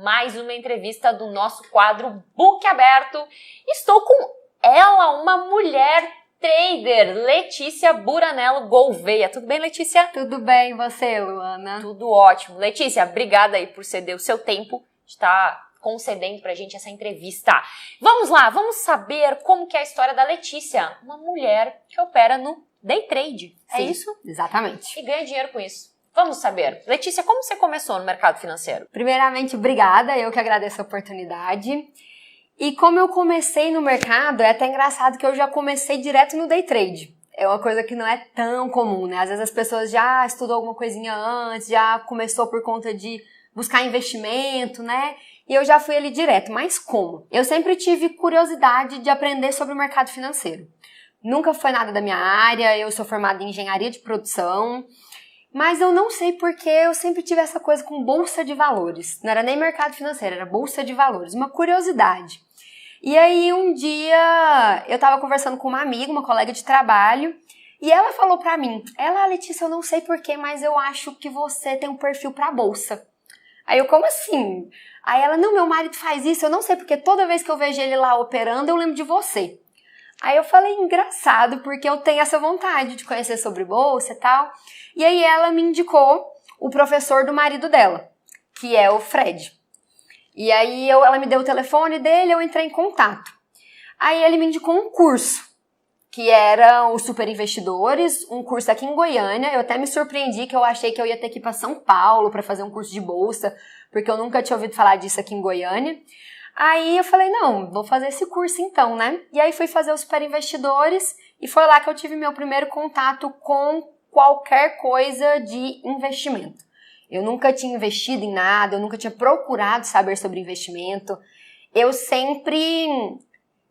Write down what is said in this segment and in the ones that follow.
mais uma entrevista do nosso quadro Book Aberto. Estou com ela, uma mulher trader, Letícia Buranello Gouveia. Tudo bem, Letícia? Tudo bem, e você, Luana? Tudo ótimo. Letícia, obrigada aí por ceder o seu tempo de estar concedendo pra gente essa entrevista. Vamos lá, vamos saber como que é a história da Letícia, uma mulher que opera no day trade. É Sim, isso? Exatamente. E ganha dinheiro com isso. Vamos saber. Letícia, como você começou no mercado financeiro? Primeiramente, obrigada, eu que agradeço a oportunidade. E como eu comecei no mercado, é até engraçado que eu já comecei direto no day trade. É uma coisa que não é tão comum, né? Às vezes as pessoas já estudou alguma coisinha antes, já começou por conta de buscar investimento, né? E eu já fui ali direto. Mas como? Eu sempre tive curiosidade de aprender sobre o mercado financeiro. Nunca foi nada da minha área, eu sou formada em engenharia de produção, mas eu não sei porque eu sempre tive essa coisa com bolsa de valores. Não era nem mercado financeiro, era bolsa de valores, uma curiosidade. E aí um dia eu tava conversando com uma amiga, uma colega de trabalho, e ela falou pra mim, Letícia, eu não sei porquê, mas eu acho que você tem um perfil pra bolsa. Aí eu, como assim? Aí ela, não, meu marido faz isso, eu não sei porque toda vez que eu vejo ele lá operando, eu lembro de você. Aí eu falei, engraçado, porque eu tenho essa vontade de conhecer sobre bolsa e tal. E aí ela me indicou o professor do marido dela, que é o Fred. E aí ela me deu o telefone dele, eu entrei em contato. Aí ele me indicou um curso, que era o Super Investidores, um curso aqui em Goiânia. Eu até me surpreendi que eu achei que eu ia ter que ir para São Paulo para fazer um curso de bolsa, porque eu nunca tinha ouvido falar disso aqui em Goiânia. Aí eu falei, não, vou fazer esse curso então, né? E aí fui fazer o Super Investidores e foi lá que eu tive meu primeiro contato com qualquer coisa de investimento. Eu nunca tinha investido em nada, eu nunca tinha procurado saber sobre investimento. Eu sempre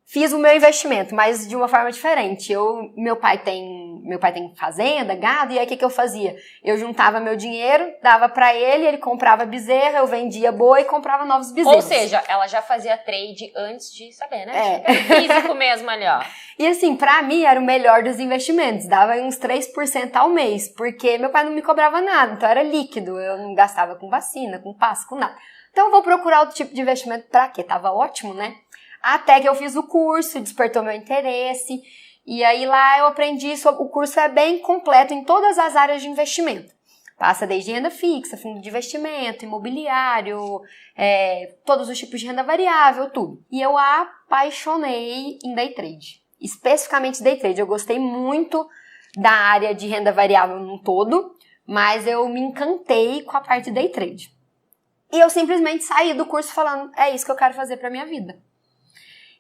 fiz o meu investimento, mas de uma forma diferente. Meu pai tem fazenda, gado, e aí o que eu fazia? Eu juntava meu dinheiro, dava pra ele, ele comprava bezerra, eu vendia boi e comprava novos bezerros. Ou seja, ela já fazia trade antes de saber, né? É físico mesmo ali, ó. E assim, pra mim era o melhor dos investimentos, dava uns 3% ao mês, porque meu pai não me cobrava nada, então era líquido, eu não gastava com vacina, com passe, com nada. Então eu vou procurar outro tipo de investimento pra quê? Tava ótimo, né? Até que eu fiz o curso, despertou meu interesse, e aí lá eu aprendi sobre o curso é bem completo em todas as áreas de investimento. Passa desde renda fixa, fundo de investimento, imobiliário, todos os tipos de renda variável, tudo. E eu apaixonei em day trade, especificamente day trade. Eu gostei muito da área de renda variável no todo, mas eu me encantei com a parte de day trade. E eu simplesmente saí do curso falando, é isso que eu quero fazer pra minha vida.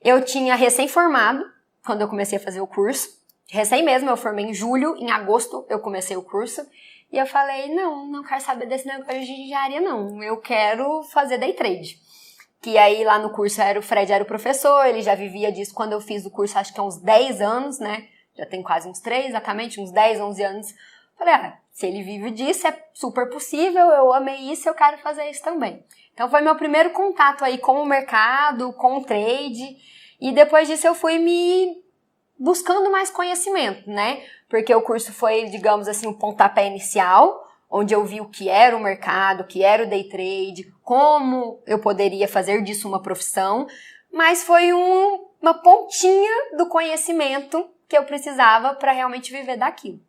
Eu tinha recém-formado, quando eu comecei a fazer o curso. Recém mesmo, eu formei em julho, em agosto eu comecei o curso. E eu falei, não quero saber desse negócio de engenharia não, eu quero fazer day trade. Que aí lá no curso o Fred era o professor, ele já vivia disso quando eu fiz o curso, acho que há uns 10 anos, né? Já tem quase uns 3, exatamente, uns 10, 11 anos. Falei, se ele vive disso, é super possível, eu amei isso, eu quero fazer isso também. Então foi meu primeiro contato aí com o mercado, com o trade, e depois disso eu fui me buscando mais conhecimento, né? Porque o curso foi, digamos assim, um pontapé inicial, onde eu vi o que era o mercado, o que era o day trade, como eu poderia fazer disso uma profissão, mas foi uma pontinha do conhecimento que eu precisava para realmente viver daquilo.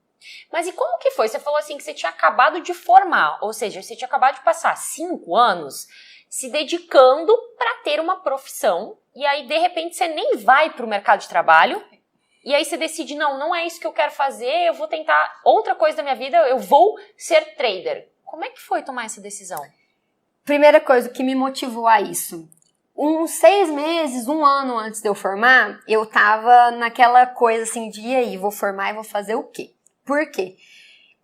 Mas e como que foi? Você falou assim que você tinha acabado de formar, ou seja, você tinha acabado de passar 5 anos se dedicando para ter uma profissão, e aí de repente você nem vai para o mercado de trabalho, e aí você decide, não é isso que eu quero fazer, eu vou tentar outra coisa da minha vida, eu vou ser trader. Como é que foi tomar essa decisão? Primeira coisa que me motivou a isso. Uns 6 meses, 1 ano antes de eu formar, eu tava naquela coisa assim de, e aí, vou formar e vou fazer o quê? Por quê?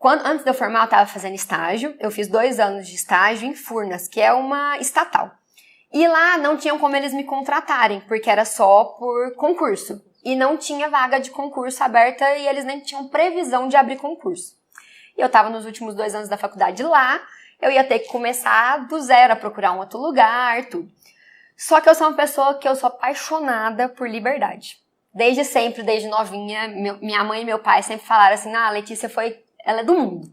Antes de eu formar, eu tava fazendo estágio. Eu fiz 2 anos de estágio em Furnas, que é uma estatal. E lá não tinham como eles me contratarem, porque era só por concurso. E não tinha vaga de concurso aberta e eles nem tinham previsão de abrir concurso. E eu tava nos últimos 2 anos da faculdade lá, eu ia ter que começar do zero a procurar um outro lugar, tudo. Só que eu sou uma pessoa que eu sou apaixonada por liberdade. Desde sempre, desde novinha, minha mãe e meu pai sempre falaram assim, Letícia ela é do mundo.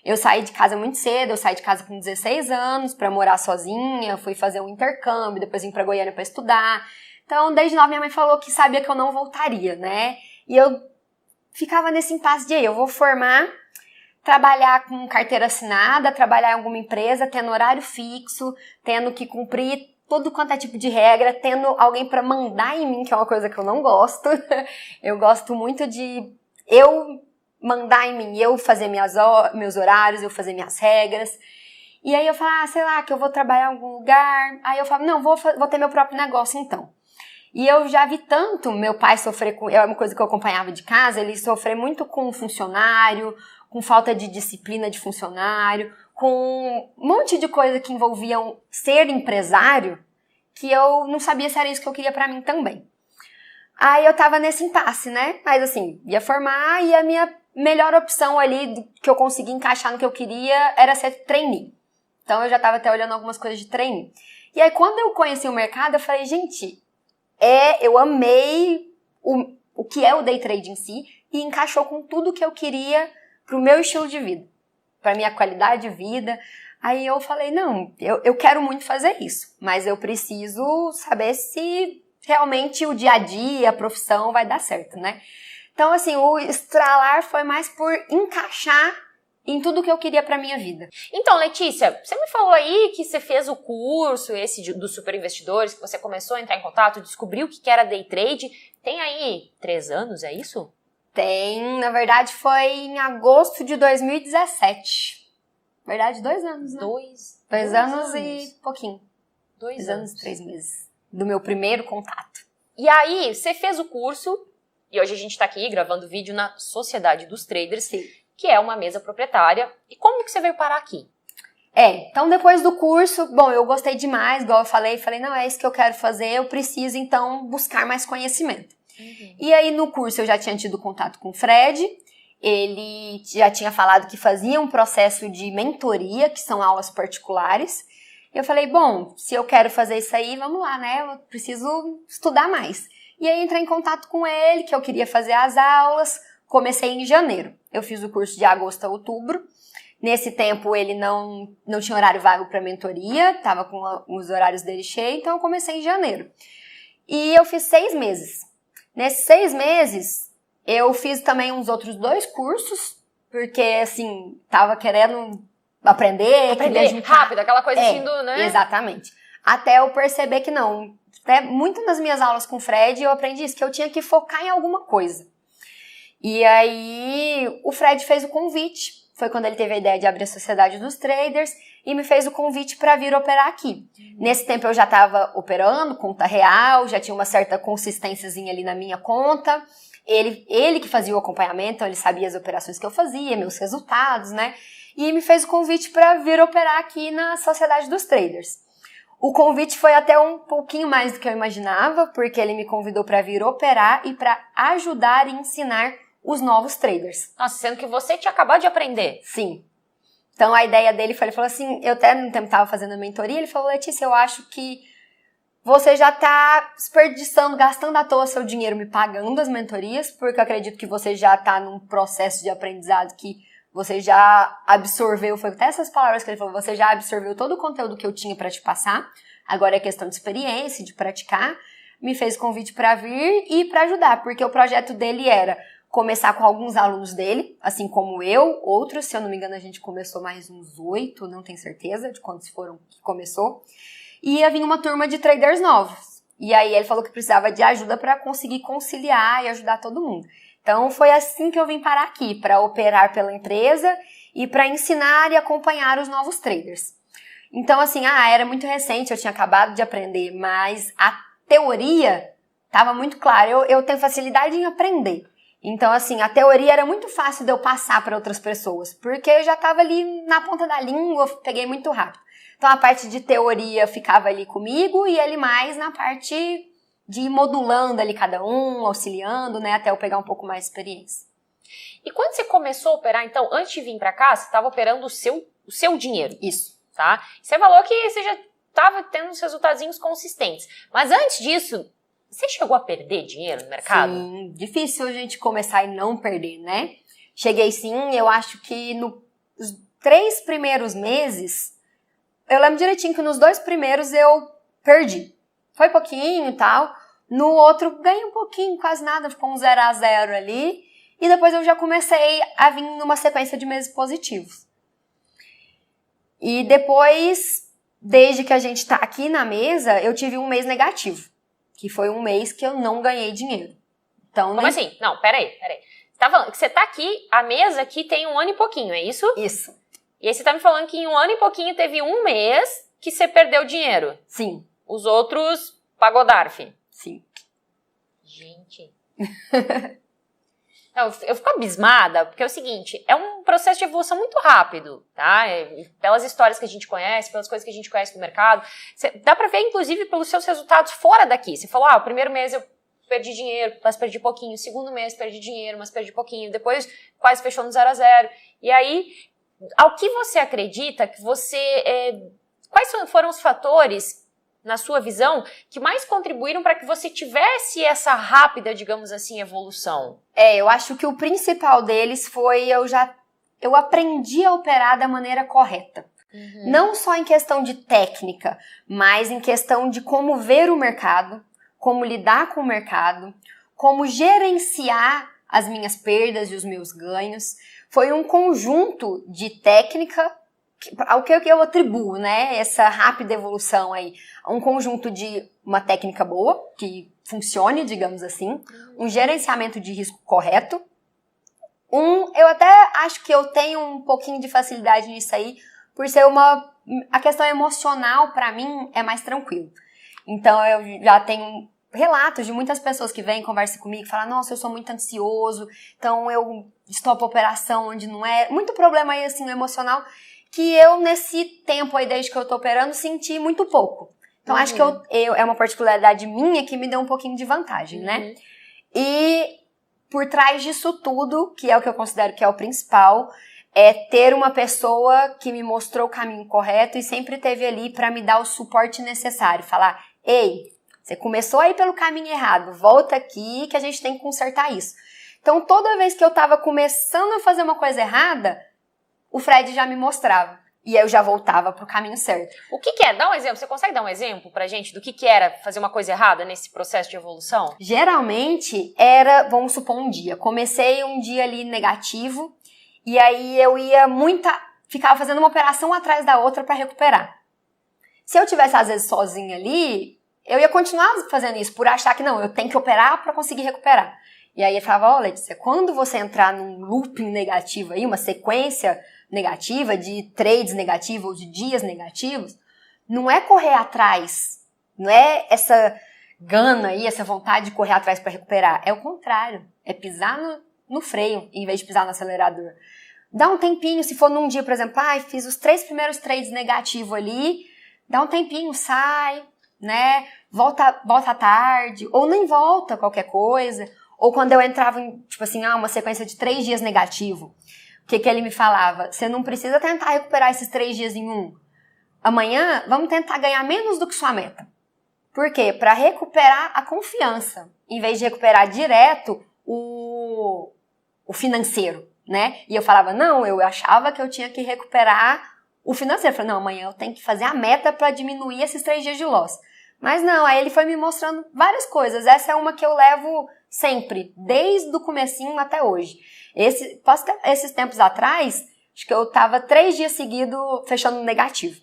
Eu saí de casa muito cedo, eu saí de casa com 16 anos pra morar sozinha, fui fazer um intercâmbio, depois vim pra Goiânia pra estudar. Então, desde nova minha mãe falou que sabia que eu não voltaria, né? E eu ficava nesse impasse de eu vou formar, trabalhar com carteira assinada, trabalhar em alguma empresa, tendo horário fixo, tendo que cumprir todo quanto é tipo de regra, tendo alguém pra mandar em mim, que é uma coisa que eu não gosto. Eu gosto muito de eu mandar em mim, eu fazer meus horários, eu fazer minhas regras. E aí eu falo, sei lá, que eu vou trabalhar em algum lugar. Aí eu falo, não, vou ter meu próprio negócio então. E eu já vi tanto meu pai sofrer com... É uma coisa que eu acompanhava de casa, ele sofrer muito com funcionário, com falta de disciplina de funcionário, com um monte de coisa que envolviam ser empresário, que eu não sabia se era isso que eu queria pra mim também. Aí eu tava nesse impasse, né? Mas assim, ia formar e a minha melhor opção ali que eu consegui encaixar no que eu queria era ser trainee. Então eu já tava até olhando algumas coisas de trainee. E aí quando eu conheci o mercado, eu falei, gente, eu amei o que é o day trade em si e encaixou com tudo que eu queria pro meu estilo de vida, pra minha qualidade de vida. Aí eu falei, não, eu quero muito fazer isso, mas eu preciso saber se realmente o dia a dia, a profissão vai dar certo, né? Então, assim, o estralar foi mais por encaixar em tudo que eu queria pra minha vida. Então, Letícia, você me falou aí que você fez o curso, dos super investidores, que você começou a entrar em contato, descobriu o que era day trade. Tem aí 3 anos, é isso? Tem, na verdade foi em agosto de 2017. Na verdade, 2 anos, né? 2 anos e pouquinho. 2 anos e 3 meses do meu primeiro contato. E aí, você fez o curso, e hoje a gente tá aqui gravando vídeo na Sociedade dos Traders, Sim. Que é uma mesa proprietária. E como que você veio parar aqui? Então depois do curso, bom, eu gostei demais, igual eu falei, não, é isso que eu quero fazer, eu preciso então buscar mais conhecimento. Uhum. E aí no curso eu já tinha tido contato com o Fred, ele já tinha falado que fazia um processo de mentoria, que são aulas particulares. Eu falei, bom, se eu quero fazer isso aí, vamos lá, né? Eu preciso estudar mais. E aí entrei em contato com ele, que eu queria fazer as aulas. Comecei em janeiro. Eu fiz o curso de agosto a outubro. Nesse tempo ele não tinha horário vago para mentoria, tava com os horários dele cheios, então eu comecei em janeiro. E eu fiz 6 meses. Nesses 6 meses, eu fiz também uns outros 2 cursos, porque assim, tava querendo aprender queria juntar. Rápido, aquela coisa assim do, né? Exatamente. Até eu perceber que não. Até muito nas minhas aulas com o Fred, eu aprendi isso, que eu tinha que focar em alguma coisa. E aí, o Fred fez o convite. Foi quando ele teve a ideia de abrir a Sociedade dos Traders e me fez o convite para vir operar aqui. Nesse tempo eu já estava operando, conta real, já tinha uma certa consistênciazinha ali na minha conta. Ele que fazia o acompanhamento, então ele sabia as operações que eu fazia, meus resultados, né? E me fez o convite para vir operar aqui na Sociedade dos Traders. O convite foi até um pouquinho mais do que eu imaginava, porque ele me convidou para vir operar e para ajudar e ensinar os novos traders. Nossa, sendo que você tinha acabado de aprender. Sim. Então a ideia dele foi, ele falou assim, eu até no tempo estava fazendo a mentoria, ele falou, Letícia, eu acho que você já está desperdiçando, gastando à toa seu dinheiro me pagando as mentorias, porque eu acredito que você já está num processo de aprendizado que você já absorveu, foi até essas palavras que ele falou, você já absorveu todo o conteúdo que eu tinha para te passar, agora é questão de experiência, de praticar. Me fez convite para vir e para ajudar, porque o projeto dele era começar com alguns alunos dele, assim como eu, outros, se eu não me engano a gente começou mais uns 8, não tenho certeza de quantos foram que começou, e ia vir uma turma de traders novos, e aí ele falou que precisava de ajuda para conseguir conciliar e ajudar todo mundo. Então foi assim que eu vim parar aqui, para operar pela empresa e para ensinar e acompanhar os novos traders. Então assim, era muito recente, eu tinha acabado de aprender, mas a teoria estava muito clara, eu tenho facilidade em aprender. Então, assim, a teoria era muito fácil de eu passar para outras pessoas, porque eu já estava ali na ponta da língua, eu peguei muito rápido. Então, a parte de teoria ficava ali comigo e ele mais na parte de ir modulando ali cada um, auxiliando, né, até eu pegar um pouco mais de experiência. E quando você começou a operar, então, antes de vir para cá, você estava operando o seu dinheiro. Isso. Tá? Você falou que você já estava tendo uns resultadozinhos consistentes. Mas antes disso, você chegou a perder dinheiro no mercado? Sim, difícil a gente começar e não perder, né? Cheguei sim, eu acho que nos 3 primeiros meses, eu lembro direitinho que nos 2 primeiros eu perdi. Foi pouquinho e tal. No outro, ganhei um pouquinho, quase nada, ficou um 0 a 0 ali. E depois eu já comecei a vir numa sequência de meses positivos. E depois, desde que a gente tá aqui na mesa, eu tive um mês negativo. Que foi um mês que eu não ganhei dinheiro. Então, Como assim? Não, peraí. Você tá falando que você tá aqui, a mesa aqui tem 1 ano e pouquinho, é isso? Isso. E aí você tá me falando que em 1 ano e pouquinho teve um mês que você perdeu dinheiro. Sim. Os outros pagou DARF. Sim. Gente. Não, eu fico abismada, porque é o seguinte, é um processo de evolução muito rápido, tá? Pelas histórias que a gente conhece, pelas coisas que a gente conhece no mercado. Dá pra ver, inclusive, pelos seus resultados fora daqui. Você falou, o primeiro mês eu perdi dinheiro, mas perdi pouquinho. O segundo mês perdi dinheiro, mas perdi pouquinho. Depois quase fechou no 0 a 0. E aí, ao que você acredita que você... quais foram os fatores, na sua visão, que mais contribuíram para que você tivesse essa rápida, digamos assim, evolução? Eu acho que o principal deles foi eu aprendi a operar da maneira correta. Uhum. Não só em questão de técnica, mas em questão de como ver o mercado, como lidar com o mercado, como gerenciar as minhas perdas e os meus ganhos. Foi um conjunto de técnica ao que eu atribuo, né, essa rápida evolução aí, um conjunto de uma técnica boa, que funcione, digamos assim, um gerenciamento de risco correto, eu até acho que eu tenho um pouquinho de facilidade nisso aí, por ser a questão emocional, pra mim, é mais tranquilo. Então, eu já tenho relatos de muitas pessoas que vêm, conversam comigo, e falam, nossa, eu sou muito ansioso, então eu estopo a operação onde não é, muito problema aí, assim, no emocional, que eu, nesse tempo aí, desde que eu tô operando, senti muito pouco. Então, acho que é uma particularidade minha que me deu um pouquinho de vantagem, né? E por trás disso tudo, que é o que eu considero que é o principal, é ter uma pessoa que me mostrou o caminho correto e sempre esteve ali para me dar o suporte necessário. Falar, ei, você começou aí pelo caminho errado, volta aqui que a gente tem que consertar isso. Então, toda vez que eu tava começando a fazer uma coisa errada, o Fred já me mostrava. E aí eu já voltava pro caminho certo. O que é? Dá um exemplo. Você consegue dar um exemplo pra gente do que era fazer uma coisa errada nesse processo de evolução? Geralmente era, vamos supor, um dia. Comecei um dia ali negativo e aí eu ia ficava fazendo uma operação atrás da outra pra recuperar. Se eu tivesse às vezes sozinha ali, eu ia continuar fazendo isso por achar que não, eu tenho que operar pra conseguir recuperar. E aí ele falava, Letícia, quando você entrar num looping negativo aí, uma sequência negativa, de trades negativos ou de dias negativos, não é correr atrás, não é essa gana aí, essa vontade de correr atrás para recuperar. É o contrário, é pisar no freio em vez de pisar no acelerador. Dá um tempinho, se for num dia, por exemplo, fiz os 3 primeiros trades negativos ali, dá um tempinho, sai, né, volta à tarde, ou nem volta qualquer coisa, ou quando eu entrava em, tipo assim, uma sequência de 3 dias negativo, o que ele me falava? Você não precisa tentar recuperar esses 3 dias em um. Amanhã, vamos tentar ganhar menos do que sua meta. Por quê? Para recuperar a confiança, em vez de recuperar direto o financeiro, né? E eu falava, não, eu achava que eu tinha que recuperar o financeiro. Eu falei, não, amanhã eu tenho que fazer a meta para diminuir esses 3 dias de loss. Mas não, aí ele foi me mostrando várias coisas. Essa é uma que eu levo sempre, desde o comecinho até hoje. Esses tempos atrás, acho que eu tava 3 dias seguidos fechando no negativo.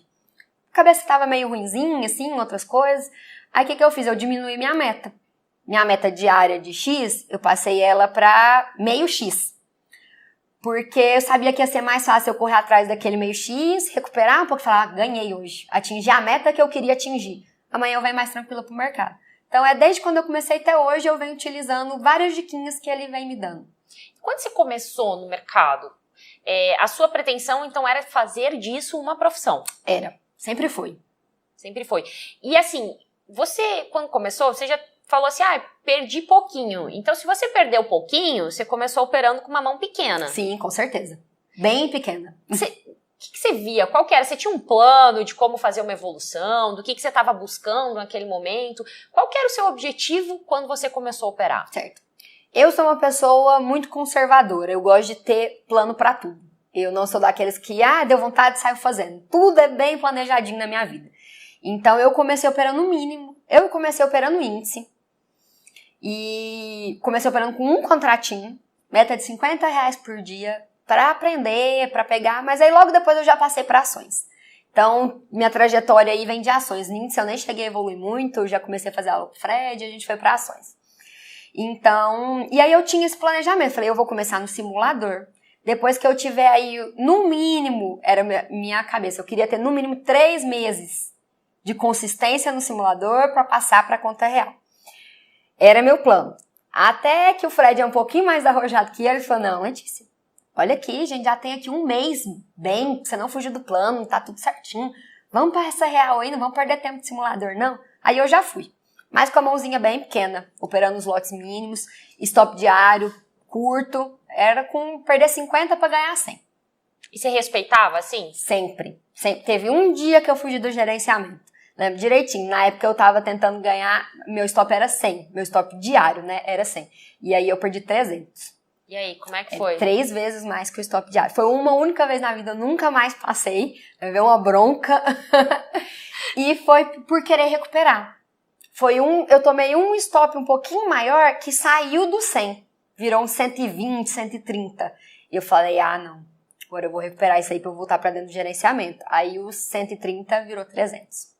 A cabeça tava meio ruinzinha, assim, outras coisas. Aí o que eu fiz? Eu diminui minha meta. Minha meta diária de X, eu passei ela para meio X. Porque eu sabia que ia ser mais fácil eu correr atrás daquele meio X, recuperar um pouco e falar, ganhei hoje. Atingi a meta que eu queria atingir. Amanhã eu venho mais tranquila pro mercado. Então, desde quando eu comecei até hoje, eu venho utilizando várias diquinhas que ele vem me dando. Quando você começou no mercado, a sua pretensão, então, era fazer disso uma profissão? Era. Sempre foi. Sempre foi. E, assim, você, quando começou, você já falou assim, perdi pouquinho. Então, se você perdeu pouquinho, você começou operando com uma mão pequena. Sim, com certeza. Bem pequena. O que você via? Qual que era? Você tinha um plano de como fazer uma evolução? Do que você estava buscando naquele momento? Qual que era o seu objetivo quando você começou a operar? Certo. Eu sou uma pessoa muito conservadora. Eu gosto de ter plano para tudo. Eu não sou daqueles que, deu vontade, saio fazendo. Tudo é bem planejadinho na minha vida. Então, eu comecei operando no mínimo. Eu comecei operando índice. E comecei operando com um contratinho. Meta de R$50 por dia. Para aprender, para pegar. Mas aí, logo depois, eu já passei para ações. Então, minha trajetória aí vem de ações. No índice, eu nem cheguei a evoluir muito. Eu já comecei a fazer aula com o Fred. A gente foi para ações. Então, e aí eu tinha esse planejamento. Falei, eu vou começar no simulador. Depois que eu tiver aí, no mínimo, era minha cabeça, eu queria ter no mínimo 3 meses de consistência no simulador para passar para a conta real. Era meu plano. Até que o Fred é um pouquinho mais arrojado que ele falou, não, Letícia, olha aqui, a gente já tem aqui um mês bem, você não fugiu do plano, tá tudo certinho. Vamos para essa real aí, não vamos perder tempo de simulador, não. Aí eu já fui. Mas com a mãozinha bem pequena, operando os lotes mínimos, stop diário, curto, era com perder 50 para ganhar 100. E você respeitava, assim? Sempre. Teve um dia que eu fugi do gerenciamento. Lembro direitinho, na época eu tava tentando ganhar, meu stop era 100, meu stop diário, né, era 100. E aí eu perdi 300. E aí, como é que foi? 3 vezes mais que o stop diário. Foi uma única vez na vida, eu nunca mais passei, veio uma bronca. E foi por querer recuperar. Eu tomei um stop um pouquinho maior que saiu do 100. Virou um 120, 130. E eu falei, não, agora eu vou recuperar isso aí pra eu voltar pra dentro do gerenciamento. Aí os 130 virou 300.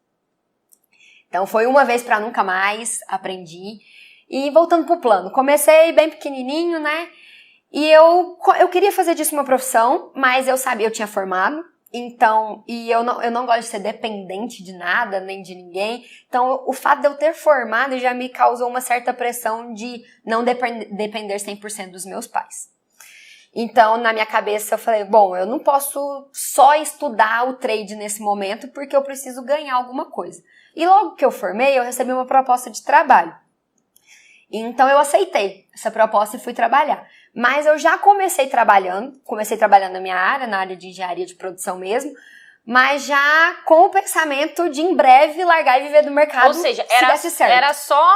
Então foi uma vez pra nunca mais, aprendi. E voltando pro plano, comecei bem pequenininho, né? E eu queria fazer disso uma profissão, mas eu sabia, eu tinha formado. Então, e eu não gosto de ser dependente de nada, nem de ninguém. Então, o fato de eu ter formado já me causou uma certa pressão de não depender 100% dos meus pais. Então, na minha cabeça, eu falei, bom, eu não posso só estudar o trade nesse momento, porque eu preciso ganhar alguma coisa. E logo que eu formei, eu recebi uma proposta de trabalho. Então, eu aceitei essa proposta e fui trabalhar. Mas eu já comecei trabalhando na minha área, na área de engenharia de produção mesmo, mas já com o pensamento de em breve largar e viver do mercado. Ou seja, era só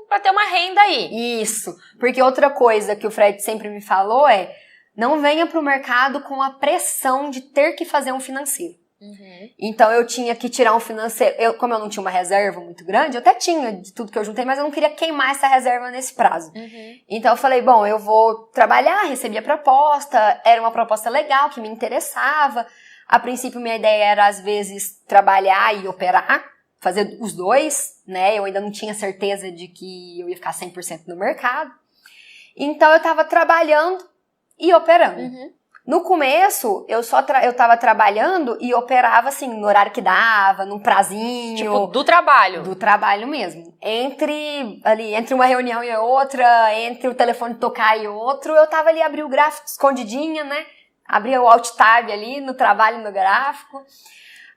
para ter uma renda aí. Isso, porque outra coisa que o Fred sempre me falou é, não venha para o mercado com a pressão de ter que fazer um financeiro. Uhum. Então eu tinha que tirar um financeiro, como eu não tinha uma reserva muito grande, eu até tinha de tudo que eu juntei, mas eu não queria queimar essa reserva nesse prazo. Uhum. Então eu falei, bom, eu vou trabalhar, recebi a proposta, era uma proposta legal, que me interessava. A princípio minha ideia era às vezes trabalhar e operar, fazer os dois, né? Eu ainda não tinha certeza de que eu ia ficar 100% no mercado. Então eu tava trabalhando e operando. Uhum. No começo, eu tava trabalhando e operava, assim, no horário que dava, num prazinho. Tipo, do trabalho. Do trabalho mesmo. Entre uma reunião e outra, entre o telefone tocar e outro, eu tava ali, abri o gráfico escondidinha, né? Abria o Alt Tab ali, no trabalho, no gráfico.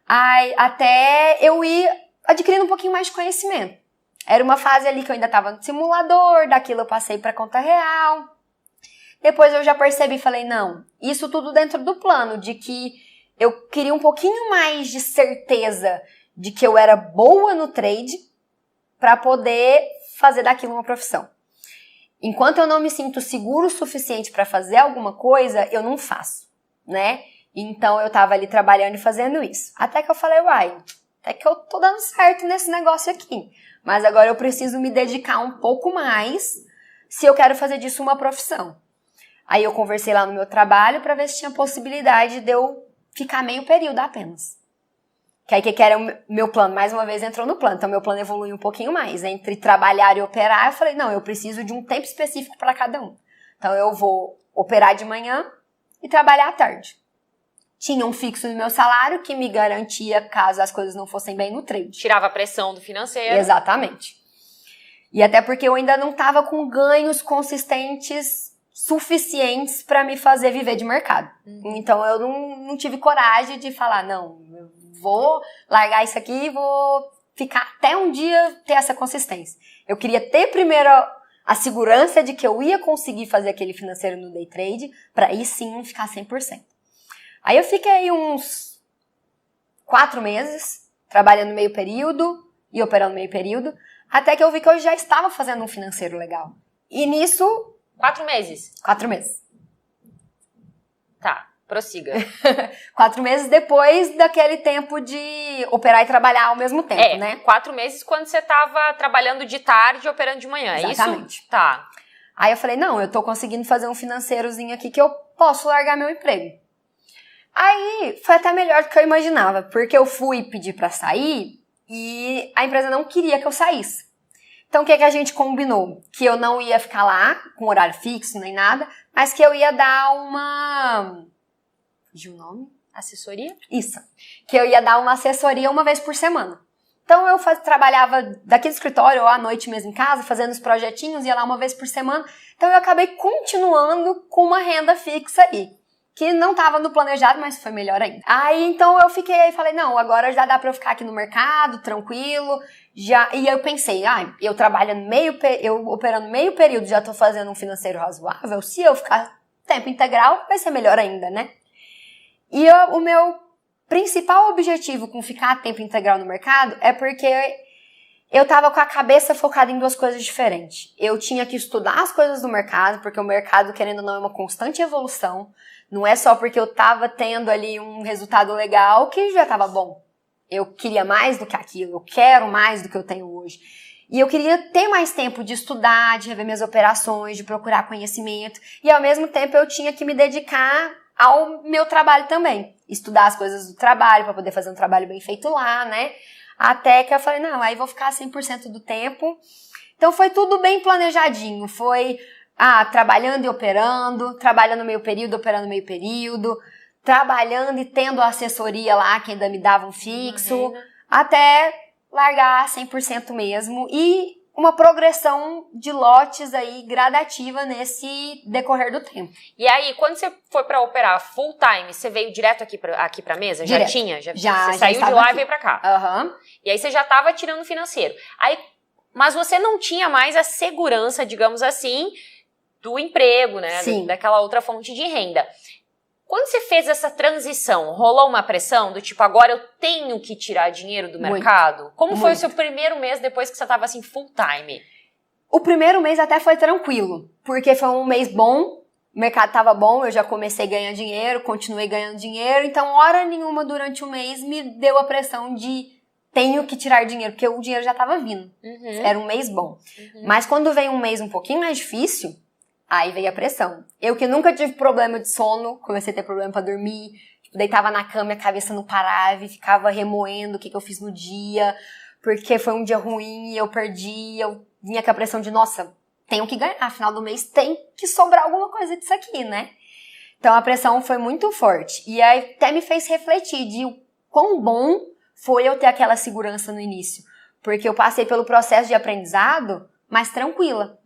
Aí, até eu ir adquirindo um pouquinho mais de conhecimento. Era uma fase ali que eu ainda tava no simulador, daquilo eu passei pra conta real. Depois eu já percebi e falei, não, isso tudo dentro do plano, de que eu queria um pouquinho mais de certeza de que eu era boa no trade para poder fazer daquilo uma profissão. Enquanto eu não me sinto seguro o suficiente para fazer alguma coisa, eu não faço, né? Então eu tava ali trabalhando e fazendo isso. Até que eu falei, até que eu tô dando certo nesse negócio aqui. Mas agora eu preciso me dedicar um pouco mais se eu quero fazer disso uma profissão. Aí eu conversei lá no meu trabalho para ver se tinha possibilidade de eu ficar meio período apenas. Que aí que era o meu plano, mais uma vez entrou no plano. Então meu plano evoluiu um pouquinho mais. Entre trabalhar e operar, eu falei, não, eu preciso de um tempo específico para cada um. Então eu vou operar de manhã e trabalhar à tarde. Tinha um fixo no meu salário que me garantia caso as coisas não fossem bem no trade. Tirava a pressão do financeiro. Exatamente. E até porque eu ainda não estava com ganhos consistentes suficientes para me fazer viver de mercado. Então eu não tive coragem de falar, não, eu vou largar isso aqui e vou ficar até um dia ter essa consistência. Eu queria ter primeiro a segurança de que eu ia conseguir fazer aquele financeiro no day trade para aí sim ficar 100%. Aí eu fiquei uns 4 meses trabalhando meio período e operando meio período, até que eu vi que eu já estava fazendo um financeiro legal. E nisso... 4 meses? 4 meses. Tá. prossiga. 4 meses depois daquele tempo de operar e trabalhar ao mesmo tempo, né? 4 meses quando você tava trabalhando de tarde e operando de manhã, é isso? Exatamente. Tá. Aí eu falei, não, eu tô conseguindo fazer um financeirozinho aqui que eu posso largar meu emprego. Aí foi até melhor do que eu imaginava, porque eu fui pedir pra sair e a empresa não queria que eu saísse. Então o que a gente combinou? Que eu não ia ficar lá com horário fixo nem nada, mas que eu ia dar uma... Fugiu o nome? Assessoria? Isso. Que eu ia dar uma assessoria uma vez por semana. Então eu trabalhava daqui do escritório ou à noite mesmo em casa, fazendo os projetinhos, ia lá uma vez por semana. Então eu acabei continuando com uma renda fixa aí, que não estava no planejado, mas foi melhor ainda. Aí então eu fiquei aí, falei, não, agora já dá para eu ficar aqui no mercado, tranquilo. E eu pensei, eu trabalhando eu operando meio período, já tô fazendo um financeiro razoável, se eu ficar tempo integral, vai ser melhor ainda, né? E o meu principal objetivo com ficar a tempo integral no mercado é porque eu tava com a cabeça focada em 2 coisas diferentes. Eu tinha que estudar as coisas do mercado, porque o mercado, querendo ou não, é uma constante evolução. Não é só porque eu tava tendo ali um resultado legal que já tava bom. Eu queria mais do que aquilo, eu quero mais do que eu tenho hoje. E eu queria ter mais tempo de estudar, de rever minhas operações, de procurar conhecimento. E ao mesmo tempo eu tinha que me dedicar ao meu trabalho também. Estudar as coisas do trabalho para poder fazer um trabalho bem feito lá, né? Até que eu falei, não, aí vou ficar 100% do tempo. Então foi tudo bem planejadinho. Foi trabalhando e operando, trabalhando meio período, operando meio período, trabalhando e tendo assessoria lá, que ainda me dava um fixo, até largar 100% mesmo. E uma progressão de lotes aí gradativa nesse decorrer do tempo. E aí, quando você foi pra operar full time, você veio direto aqui pra mesa? Direto. Já tinha? Já você saiu de lá aqui. E veio pra cá? Aham. E aí você já tava tirando financeiro. Aí, mas você não tinha mais a segurança, digamos assim, do emprego, né? Sim. Daquela outra fonte de renda. Quando você fez essa transição, rolou uma pressão do tipo, agora eu tenho que tirar dinheiro do mercado? Como foi o seu primeiro mês depois que você tava assim full time? O primeiro mês até foi tranquilo, porque foi um mês bom, o mercado tava bom, eu já comecei a ganhar dinheiro, continuei ganhando dinheiro, então hora nenhuma durante o mês me deu a pressão de tenho que tirar dinheiro, porque o dinheiro já tava vindo. Era um mês bom. Mas quando vem um mês um pouquinho mais difícil, aí veio a pressão. Eu que nunca tive problema de sono, comecei a ter problema pra dormir, deitava na cama e a cabeça não parava e ficava remoendo o que eu fiz no dia, porque foi um dia ruim e eu perdi, eu vinha com a pressão de, nossa, tenho que ganhar, final do mês tem que sobrar alguma coisa disso aqui, né? Então a pressão foi muito forte. E aí até me fez refletir de o quão bom foi eu ter aquela segurança no início. Porque eu passei pelo processo de aprendizado mais tranquila.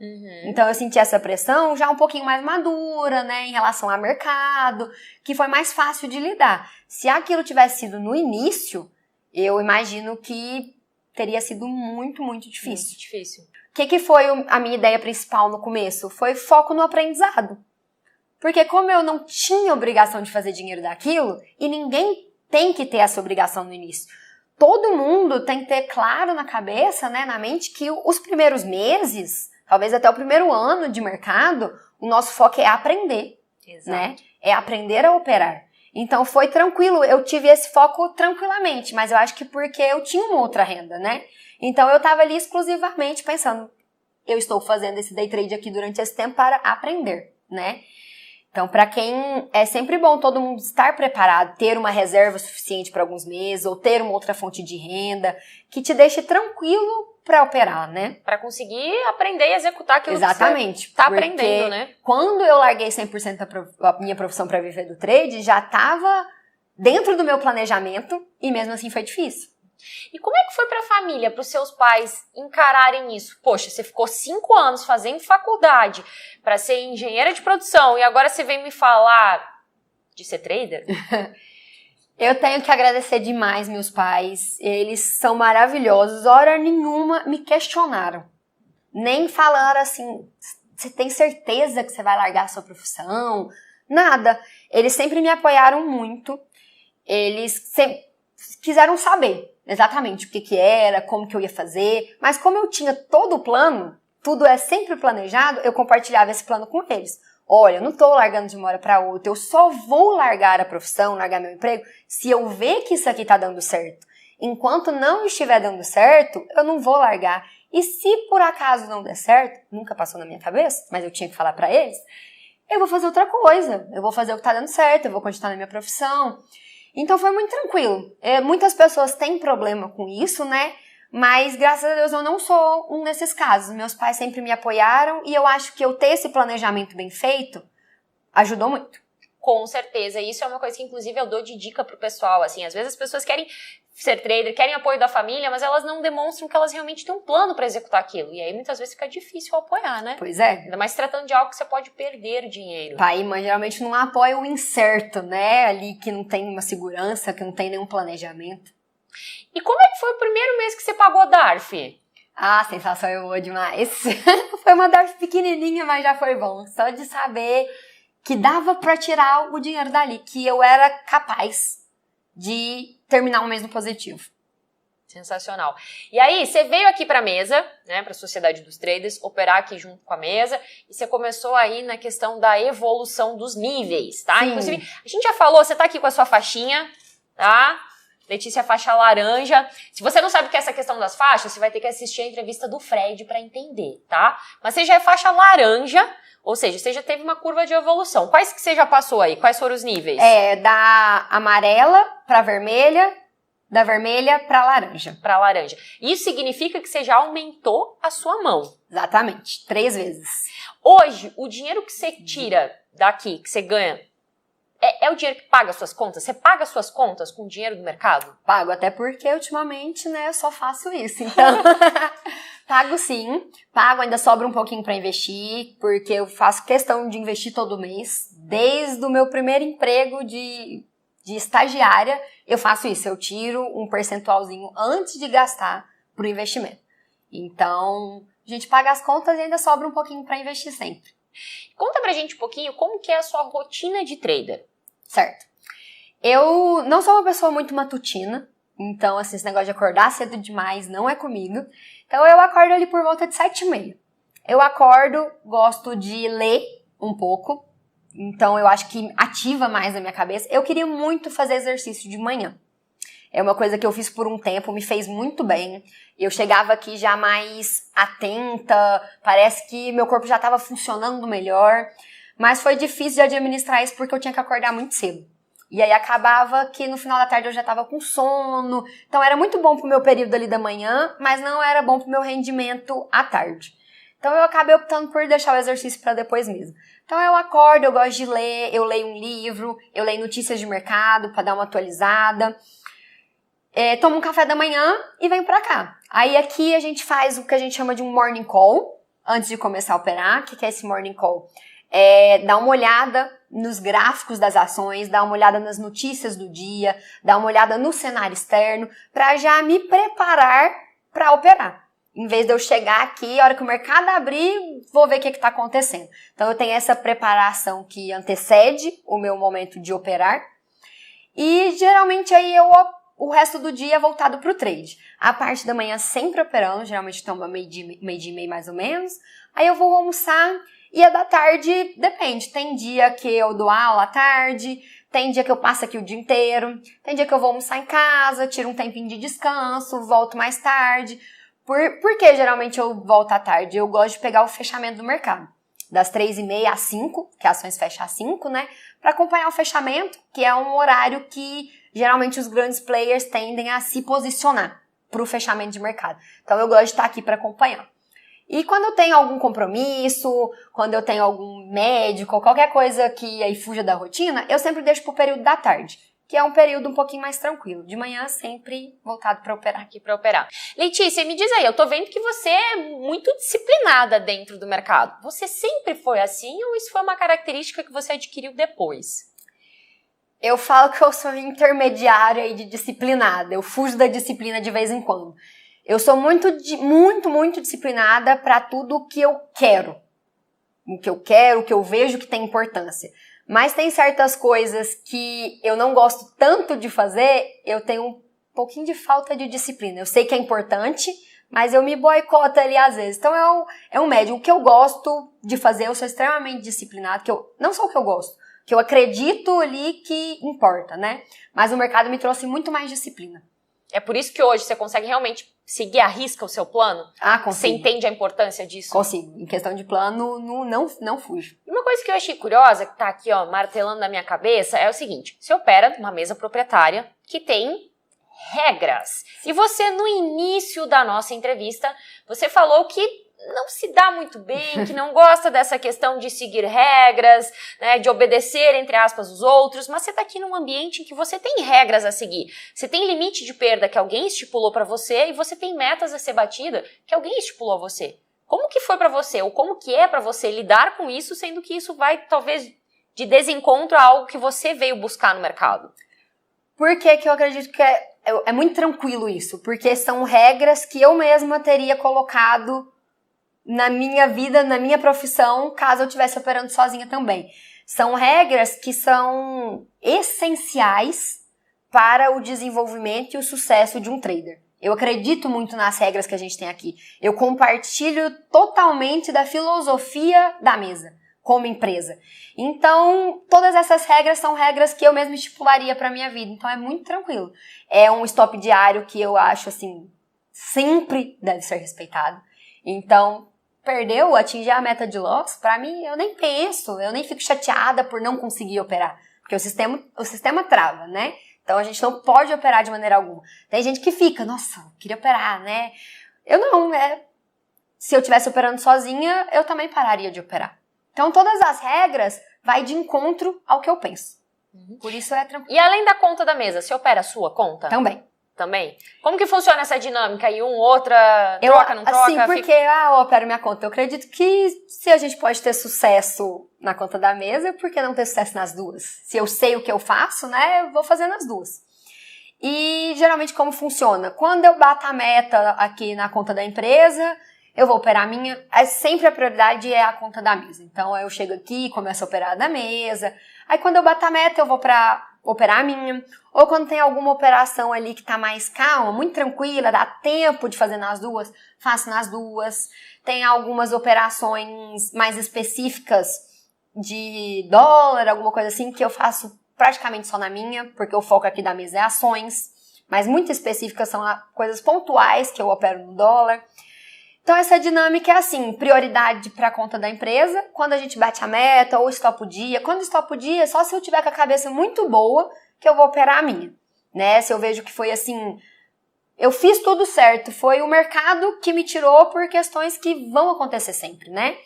Então eu senti essa pressão já um pouquinho mais madura, né, em relação ao mercado, que foi mais fácil de lidar. Se aquilo tivesse sido no início, eu imagino que teria sido muito, muito difícil. Muito difícil. O que foi a minha ideia principal no começo? Foi foco no aprendizado. Porque como eu não tinha obrigação de fazer dinheiro daquilo, e ninguém tem que ter essa obrigação no início. Todo mundo tem que ter claro na cabeça, né, na mente, que os primeiros meses, talvez até o primeiro ano de mercado, o nosso foco é aprender. Exato. Né? É aprender a operar. Então foi tranquilo, eu tive esse foco tranquilamente, mas eu acho que porque eu tinha uma outra renda, né? Então eu tava ali exclusivamente pensando, eu estou fazendo esse day trade aqui durante esse tempo para aprender, né? Então, para quem é sempre bom todo mundo estar preparado, ter uma reserva suficiente para alguns meses, ou ter uma outra fonte de renda, que te deixe tranquilo para operar, né? Para conseguir aprender e executar aquilo Exatamente, que você tá aprendendo, né? Quando eu larguei 100% a minha profissão para viver do trade, já estava dentro do meu planejamento e mesmo assim foi difícil. E como é que foi pra família, pros seus pais encararem isso? Poxa, você ficou 5 anos fazendo faculdade pra ser engenheira de produção e agora você vem me falar de ser trader? Eu tenho que agradecer demais meus pais, eles são maravilhosos, hora nenhuma me questionaram. Nem falaram assim, você tem certeza que você vai largar a sua profissão? Nada. Eles sempre me apoiaram muito, eles sempre quiseram saber exatamente o que era, como que eu ia fazer, mas como eu tinha todo o plano, tudo é sempre planejado, eu compartilhava esse plano com eles. olha, eu não tô largando de uma hora para outra, eu só vou largar a profissão, largar meu emprego, se eu ver que isso aqui tá dando certo. Enquanto não estiver dando certo, eu não vou largar. E se por acaso não der certo, nunca passou na minha cabeça, mas eu tinha que falar para eles, eu vou fazer outra coisa, eu vou fazer o que tá dando certo, eu vou continuar na minha profissão. Então foi muito tranquilo. Muitas pessoas têm problema com isso, né? Mas, graças a Deus, eu não sou um desses casos. Meus pais sempre me apoiaram e eu acho que eu ter esse planejamento bem feito ajudou muito. Com certeza. Isso é uma coisa que, inclusive, eu dou de dica pro pessoal. Assim, às vezes as pessoas querem ser trader, querem apoio da família, mas elas não demonstram que elas realmente têm um plano para executar aquilo. E aí, muitas vezes, fica difícil apoiar, né? Pois é. Ainda mais tratando de algo que você pode perder dinheiro. Pai e mãe geralmente não apoiam o incerto, né? Ali que não tem uma segurança, que não tem nenhum planejamento. E como é que foi o primeiro mês que você pagou DARF? Ah, sensação é boa demais. Foi uma DARF pequenininha, mas já foi bom. Só de saber que dava pra tirar o dinheiro dali, que eu era capaz de terminar um mês no positivo. Sensacional. E aí, você veio aqui pra mesa, né, pra Sociedade dos Traders, operar aqui junto com a mesa, e você começou aí na questão da evolução dos níveis, tá? Sim. Inclusive, a gente já falou, você tá aqui com a sua faixinha, tá? Letícia, faixa laranja. Se você não sabe o que é essa questão das faixas, você vai ter que assistir a entrevista do Fred pra entender, tá? Mas você já é faixa laranja, ou seja, você já teve uma curva de evolução. Quais que você já passou aí? Quais foram os níveis? Da amarela pra vermelha, da vermelha pra laranja. Pra laranja. Isso significa que você já aumentou a sua mão. Exatamente, 3 vezes. Hoje, o dinheiro que você tira daqui, que você ganha, é o dinheiro que paga as suas contas? Você paga as suas contas com o dinheiro do mercado? Pago, até porque ultimamente, né, eu só faço isso. Então, pago sim. Pago, ainda sobra um pouquinho pra investir, porque eu faço questão de investir todo mês. Desde o meu primeiro emprego de estagiária, eu faço isso. Eu tiro um percentualzinho antes de gastar pro investimento. Então, a gente paga as contas e ainda sobra um pouquinho pra investir sempre. Conta pra gente um pouquinho como que é a sua rotina de trader. Certo. Eu não sou uma pessoa muito matutina, então, assim, esse negócio de acordar cedo demais não é comigo. Então, eu acordo ali por volta de 7h30. Eu acordo, gosto de ler um pouco, então eu acho que ativa mais a minha cabeça. Eu queria muito fazer exercício de manhã. É uma coisa que eu fiz por um tempo, me fez muito bem. Eu chegava aqui já mais atenta, parece que meu corpo já estava funcionando melhor. Mas foi difícil de administrar isso porque eu tinha que acordar muito cedo. E aí acabava que no final da tarde eu já estava com sono. Então era muito bom pro meu período ali da manhã, mas não era bom pro meu rendimento à tarde. Então eu acabei optando por deixar o exercício para depois mesmo. Então eu acordo, eu gosto de ler, eu leio um livro, eu leio notícias de mercado para dar uma atualizada. Tomo um café da manhã e venho pra cá. Aí aqui a gente faz o que a gente chama de um morning call, antes de começar a operar. O que é esse morning call? Dar uma olhada nos gráficos das ações, dar uma olhada nas notícias do dia, dar uma olhada no cenário externo, para já me preparar para operar. Em vez de eu chegar aqui, a hora que o mercado abrir, vou ver o que está acontecendo. Então eu tenho essa preparação que antecede o meu momento de operar. E geralmente aí o resto do dia é voltado para o trade. A parte da manhã sempre operando, geralmente toma meio-dia e meio mais ou menos. Aí eu vou almoçar e a da tarde depende. Tem dia que eu dou aula à tarde, tem dia que eu passo aqui o dia inteiro, tem dia que eu vou almoçar em casa, tiro um tempinho de descanso, volto mais tarde. Por que geralmente eu volto à tarde? Eu gosto de pegar o fechamento do mercado. Das 3h30 às 5, que as ações fecham às 5, né? Para acompanhar o fechamento, que é um horário que geralmente os grandes players tendem a se posicionar para o fechamento de mercado. Então eu gosto de estar aqui para acompanhar. E quando eu tenho algum compromisso, quando eu tenho algum médico, qualquer coisa que aí fuja da rotina, eu sempre deixo para o período da tarde, que é um período um pouquinho mais tranquilo. De manhã sempre voltado para operar. Aqui para operar. Letícia, me diz aí, eu tô vendo que você é muito disciplinada dentro do mercado. Você sempre foi assim ou isso foi uma característica que você adquiriu depois? Eu falo que eu sou intermediária e de disciplinada. Eu fujo da disciplina de vez em quando. Eu sou muito disciplinada para tudo o que eu quero. O que eu quero, o que eu vejo que tem importância. Mas tem certas coisas que eu não gosto tanto de fazer, eu tenho um pouquinho de falta de disciplina. Eu sei que é importante, mas eu me boicoto ali às vezes. Então é um médio. O que eu gosto de fazer, eu sou extremamente disciplinado, não só o que eu gosto, que eu acredito ali que importa, né? Mas o mercado me trouxe muito mais disciplina. É por isso que hoje você consegue realmente seguir à risca o seu plano? Ah, consigo. Você entende a importância disso? Consigo. Em questão de plano, não fujo. E uma coisa que eu achei curiosa, que tá aqui, ó, martelando na minha cabeça, é o seguinte. Você opera numa mesa proprietária que tem regras. E você, no início da nossa entrevista, você falou que não se dá muito bem, que não gosta dessa questão de seguir regras, né, de obedecer, entre aspas, os outros, mas você está aqui num ambiente em que você tem regras a seguir. Você tem limite de perda que alguém estipulou para você e você tem metas a ser batida que alguém estipulou a você. Como que foi para você, ou como que é para você lidar com isso, sendo que isso vai, talvez, de desencontro a algo que você veio buscar no mercado? Por que eu acredito que é muito tranquilo isso? Porque são regras que eu mesma teria colocado na minha vida, na minha profissão, caso eu estivesse operando sozinha também. São regras que são essenciais para o desenvolvimento e o sucesso de um trader. Eu acredito muito nas regras que a gente tem aqui. Eu compartilho totalmente da filosofia da mesa, como empresa. Então, todas essas regras são regras que eu mesma estipularia para minha vida. Então, é muito tranquilo. É um stop diário que eu acho, assim, sempre deve ser respeitado. Então, perdeu, atingir a meta de loss, pra mim, eu nem penso, eu nem fico chateada por não conseguir operar. Porque o sistema trava, né? Então, a gente não pode operar de maneira alguma. Tem gente que fica, nossa, eu queria operar, né? Eu não, se eu estivesse operando sozinha, eu também pararia de operar. Então, todas as regras vai de encontro ao que eu penso. Por isso é tranquilo. E além da conta da mesa, você opera a sua conta? Também? Como que funciona essa dinâmica? E outra, troca, não troca? Assim, porque eu opero minha conta. Eu acredito que se a gente pode ter sucesso na conta da mesa, por que não ter sucesso nas duas? Se eu sei o que eu faço, né, eu vou fazer nas duas. E geralmente como funciona? Quando eu bato a meta aqui na conta da empresa, eu vou operar a minha. Sempre a prioridade é a conta da mesa. Então eu chego aqui, começo a operar da mesa. Aí quando eu bato a meta, eu vou para operar a minha. Ou quando tem alguma operação ali que tá mais calma, muito tranquila, dá tempo de fazer nas duas, faço nas duas. Tem algumas operações mais específicas de dólar, alguma coisa assim, que eu faço praticamente só na minha, porque o foco aqui da mesa é ações. Mas muito específicas são coisas pontuais que eu opero no dólar. Então essa dinâmica é assim, prioridade para a conta da empresa, quando a gente bate a meta ou stop o dia. Quando stop o dia, só se eu tiver com a cabeça muito boa que eu vou operar a minha, né? Se eu vejo que foi assim, eu fiz tudo certo, foi o mercado que me tirou por questões que vão acontecer sempre, né?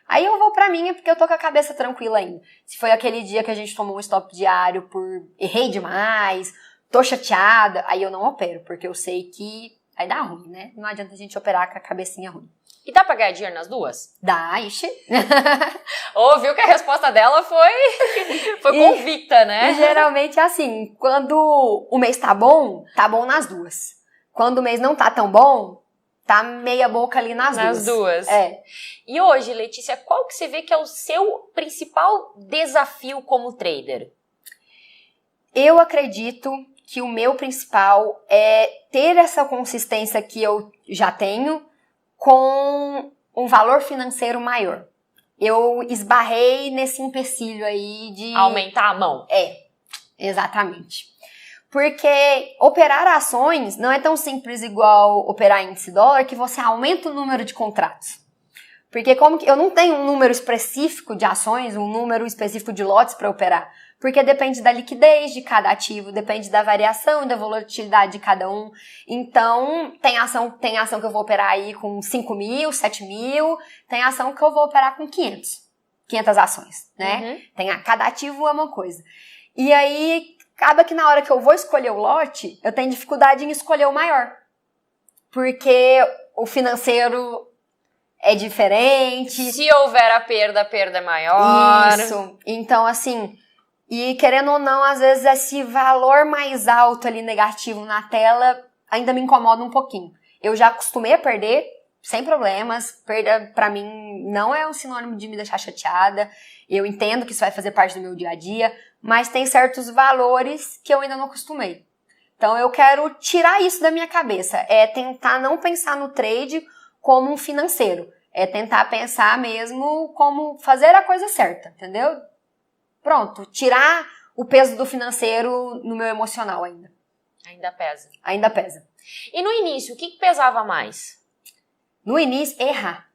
Aí eu vou pra minha porque eu tô com a cabeça tranquila ainda. Se foi aquele dia que a gente tomou um stop diário por errei demais, tô chateada, aí eu não opero, porque eu sei que aí dá ruim, né? Não adianta a gente operar com a cabecinha ruim. E dá pra ganhar dinheiro nas duas? Dá, ixi. Ouviu que a resposta dela foi convicta, né? E geralmente é assim, quando o mês tá bom nas duas. Quando o mês não tá tão bom, tá meia boca ali nas duas. Nas duas. É. E hoje, Letícia, qual que você vê que é o seu principal desafio como trader? Eu acredito que o meu principal é ter essa consistência que eu já tenho com um valor financeiro maior. Eu esbarrei nesse empecilho aí de... aumentar a mão. Exatamente. Porque operar ações não é tão simples igual operar índice dólar, que você aumenta o número de contratos. Porque como que eu não tenho um número específico de ações, um número específico de lotes para operar. Porque depende da liquidez de cada ativo, depende da variação e da volatilidade de cada um. Então, tem ação que eu vou operar aí com 5 mil, 7 mil, tem ação que eu vou operar com 500 ações, né? Cada ativo é uma coisa. E aí, acaba que na hora que eu vou escolher o lote, eu tenho dificuldade em escolher o maior. Porque o financeiro é diferente. Se houver a perda é maior. Isso. Então, assim... E querendo ou não, às vezes esse valor mais alto ali negativo na tela ainda me incomoda um pouquinho. Eu já acostumei a perder, sem problemas. Perda pra mim não é um sinônimo de me deixar chateada. Eu entendo que isso vai fazer parte do meu dia a dia, mas tem certos valores que eu ainda não acostumei. Então eu quero tirar isso da minha cabeça. É tentar não pensar no trade como um financeiro. É tentar pensar mesmo como fazer a coisa certa, entendeu? Pronto, tirar o peso do financeiro no meu emocional ainda. Ainda pesa. Ainda pesa. E no início, o que pesava mais? No início, errar.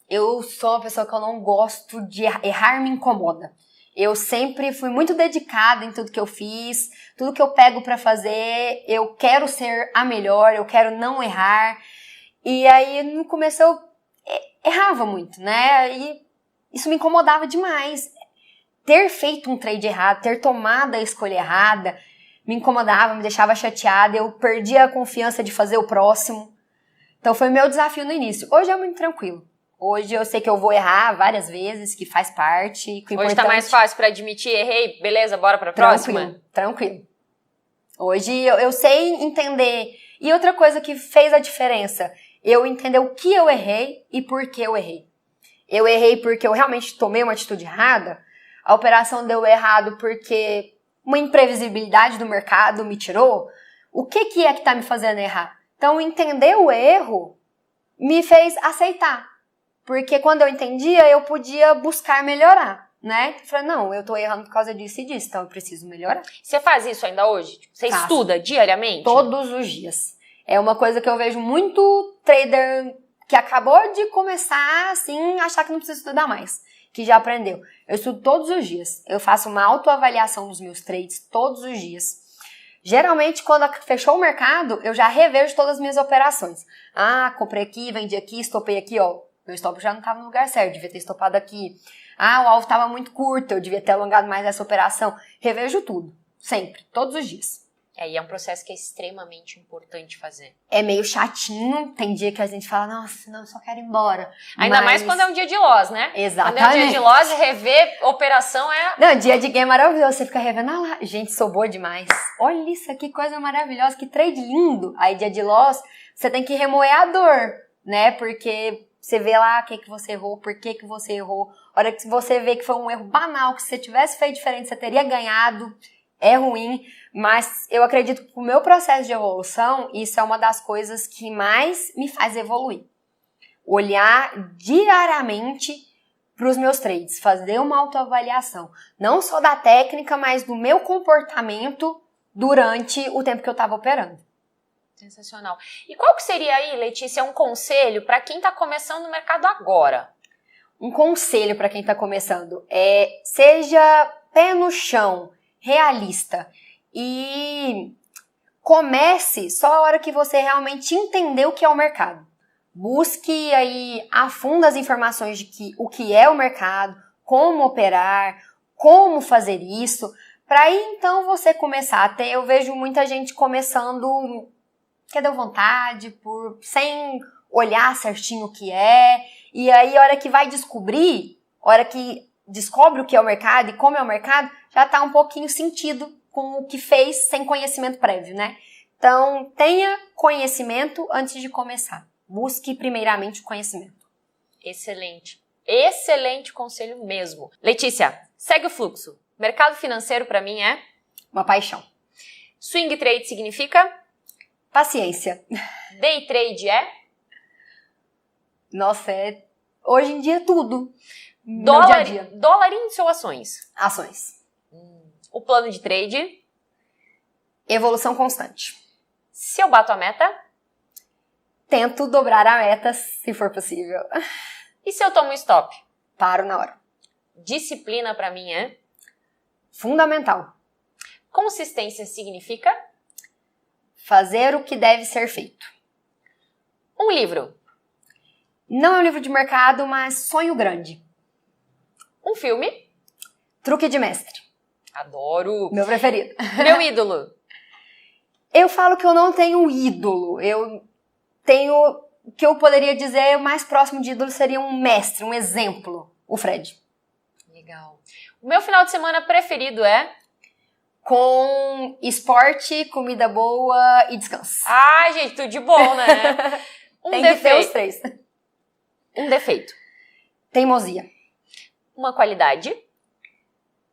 Eu sou uma pessoa que eu não gosto de errar. Errar me incomoda. Eu sempre fui muito dedicada em tudo que eu fiz, tudo que eu pego pra fazer, eu quero ser a melhor, eu quero não errar. E aí, no começo, eu errava muito, né? E isso me incomodava demais. Ter feito um trade errado, ter tomado a escolha errada, me incomodava, me deixava chateada, eu perdia a confiança de fazer o próximo. Então, foi o meu desafio no início. Hoje é muito tranquilo. Hoje eu sei que eu vou errar várias vezes, que faz parte. Que hoje tá mais fácil pra admitir, errei, beleza, bora pra próxima? Tranquilo. Hoje eu sei entender. E outra coisa que fez a diferença, eu entender o que eu errei e por que eu errei. Eu errei porque eu realmente tomei uma atitude errada, a operação deu errado porque uma imprevisibilidade do mercado me tirou. O que é que tá me fazendo errar? Então, entender o erro me fez aceitar. Porque quando eu entendia, eu podia buscar melhorar, né? Eu falei, não, eu tô errando por causa disso e disso, então eu preciso melhorar. Você faz isso ainda hoje? Você Faço. Estuda diariamente? Todos os dias. É uma coisa que eu vejo muito trader que acabou de começar, assim, achar que não precisa estudar mais, que já aprendeu. Eu estudo todos os dias. Eu faço uma autoavaliação dos meus trades todos os dias. Geralmente, quando fechou o mercado, eu já revejo todas as minhas operações. Ah, comprei aqui, vendi aqui, estopei aqui, ó. Meu stop já não estava no lugar certo, devia ter estopado aqui. Ah, o alvo estava muito curto, eu devia ter alongado mais essa operação. Revejo tudo, sempre, todos os dias. E é um processo que é extremamente importante fazer. É meio chatinho, tem dia que a gente fala, nossa, não, eu só quero ir embora. Ainda mais quando é um dia de loss, né? Exatamente. Quando é um dia de loss, rever operação é... Não, dia de game é maravilhoso, você fica revendo, ah lá, gente, sou boa demais. Olha isso, que coisa maravilhosa, que trade lindo. Aí dia de loss, você tem que remoer a dor, né, porque... Você vê lá o que você errou, por que você errou. A hora que você vê que foi um erro banal, que se você tivesse feito diferente, você teria ganhado. É ruim, mas eu acredito que o meu processo de evolução, isso é uma das coisas que mais me faz evoluir. Olhar diariamente para os meus trades, fazer uma autoavaliação. Não só da técnica, mas do meu comportamento durante o tempo que eu estava operando. Sensacional. E qual que seria aí, Letícia, um conselho para quem está começando no mercado agora? Um conselho para quem está começando é seja pé no chão, realista e comece só a hora que você realmente entender o que é o mercado. Busque aí a fundo as informações de o que é o mercado, como operar, como fazer isso, para aí então você começar. Até eu vejo muita gente começando que deu vontade, sem olhar certinho o que é, e aí a hora que vai descobrir, a hora que descobre o que é o mercado e como é o mercado, já está um pouquinho sentido com o que fez sem conhecimento prévio, né? Então, tenha conhecimento antes de começar. Busque primeiramente o conhecimento. Excelente. Excelente conselho mesmo. Letícia, segue o fluxo. Mercado financeiro para mim é? Uma paixão. Swing trade significa? Paciência. Day trade é? Nossa, hoje em dia tudo. Dólar, dia a dia. Dólar índice ou ações? Ações. O plano de trade? Evolução constante. Se eu bato a meta? Tento dobrar a meta se for possível. E se eu tomo stop? Paro na hora. Disciplina para mim é? Fundamental. Consistência significa? Fazer o que deve ser feito. Um livro. Não é um livro de mercado, mas sonho grande. Um filme. Truque de mestre. Adoro. Meu preferido. Meu ídolo. Eu falo que eu não tenho um ídolo. Eu tenho... O que eu poderia dizer mais próximo de ídolo seria um mestre, um exemplo. O Fred. Legal. O meu final de semana preferido é? Com esporte, comida boa e descanso. Ai, gente, tudo de bom, né? Tem que ter os três. Um defeito. Teimosia. Uma qualidade.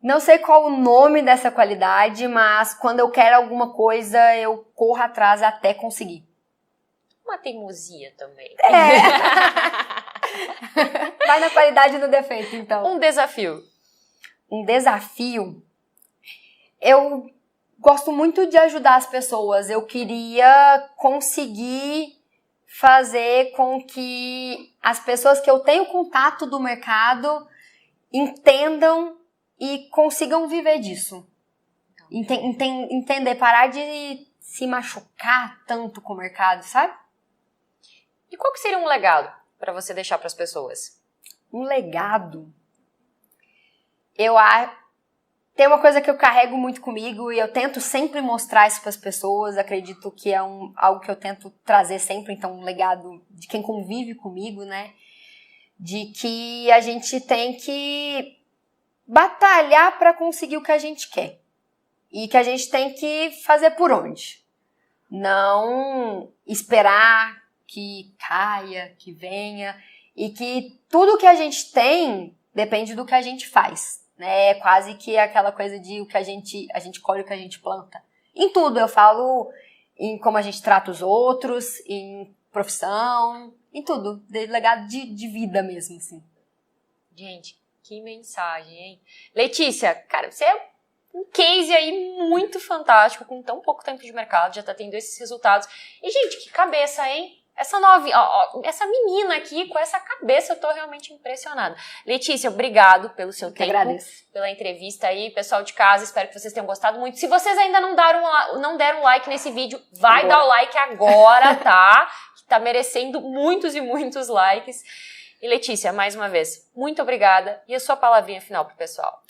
Não sei qual o nome dessa qualidade, mas quando eu quero alguma coisa, eu corro atrás até conseguir. Uma teimosia também. Vai na qualidade e no defeito, então. Um desafio. Um desafio? Eu gosto muito de ajudar as pessoas. Eu queria conseguir fazer com que as pessoas que eu tenho contato do mercado entendam e consigam viver disso. Entender, parar de se machucar tanto com o mercado, sabe? E qual que seria um legado para você deixar para as pessoas? Um legado? Tem uma coisa que eu carrego muito comigo e eu tento sempre mostrar isso para as pessoas. Acredito que é algo que eu tento trazer sempre, então um legado de quem convive comigo, né? De que a gente tem que batalhar para conseguir o que a gente quer. E que a gente tem que fazer por onde. Não esperar que caia, que venha. E que tudo que a gente tem depende do que a gente faz. Né? É quase que aquela coisa de o que a gente colhe o que a gente planta. Em tudo, eu falo em como a gente trata os outros, em profissão, em tudo. De legado de vida mesmo, assim. Gente, que mensagem, hein? Letícia, cara, você é um case aí muito fantástico, com tão pouco tempo de mercado, já tá tendo esses resultados. E, gente, que cabeça, hein? Essa menina aqui, com essa cabeça, eu tô realmente impressionada. Letícia, obrigado pelo seu tempo, agradeço. Pela entrevista aí. Pessoal de casa, espero que vocês tenham gostado muito. Se vocês ainda não deram like nesse vídeo, vai dar o like agora, tá? Que tá merecendo muitos e muitos likes. E Letícia, mais uma vez, muito obrigada. E a sua palavrinha final pro pessoal?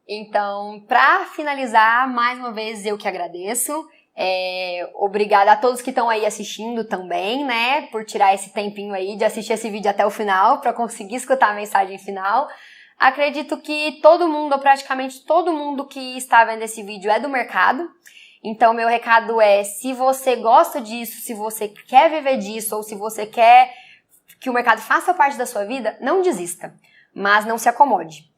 Então, para finalizar, mais uma vez eu que agradeço. Obrigada a todos que estão aí assistindo também, né? Por tirar esse tempinho aí de assistir esse vídeo até o final, para conseguir escutar a mensagem final. Acredito que todo mundo, ou praticamente todo mundo que está vendo esse vídeo é do mercado. Então, meu recado é, se você gosta disso, se você quer viver disso, ou se você quer que o mercado faça parte da sua vida, não desista, mas não se acomode.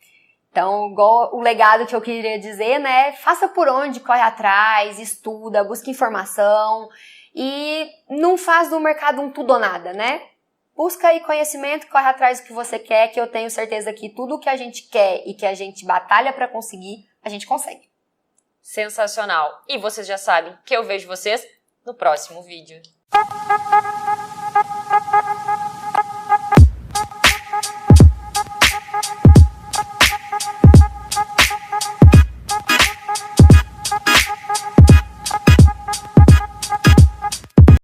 Então, igual o legado que eu queria dizer, né? Faça por onde, corre atrás, estuda, busca informação e não faz do mercado um tudo ou nada, né? Busca aí conhecimento, corre atrás do que você quer, que eu tenho certeza que tudo que a gente quer e que a gente batalha para conseguir, a gente consegue. Sensacional! E vocês já sabem que eu vejo vocês no próximo vídeo.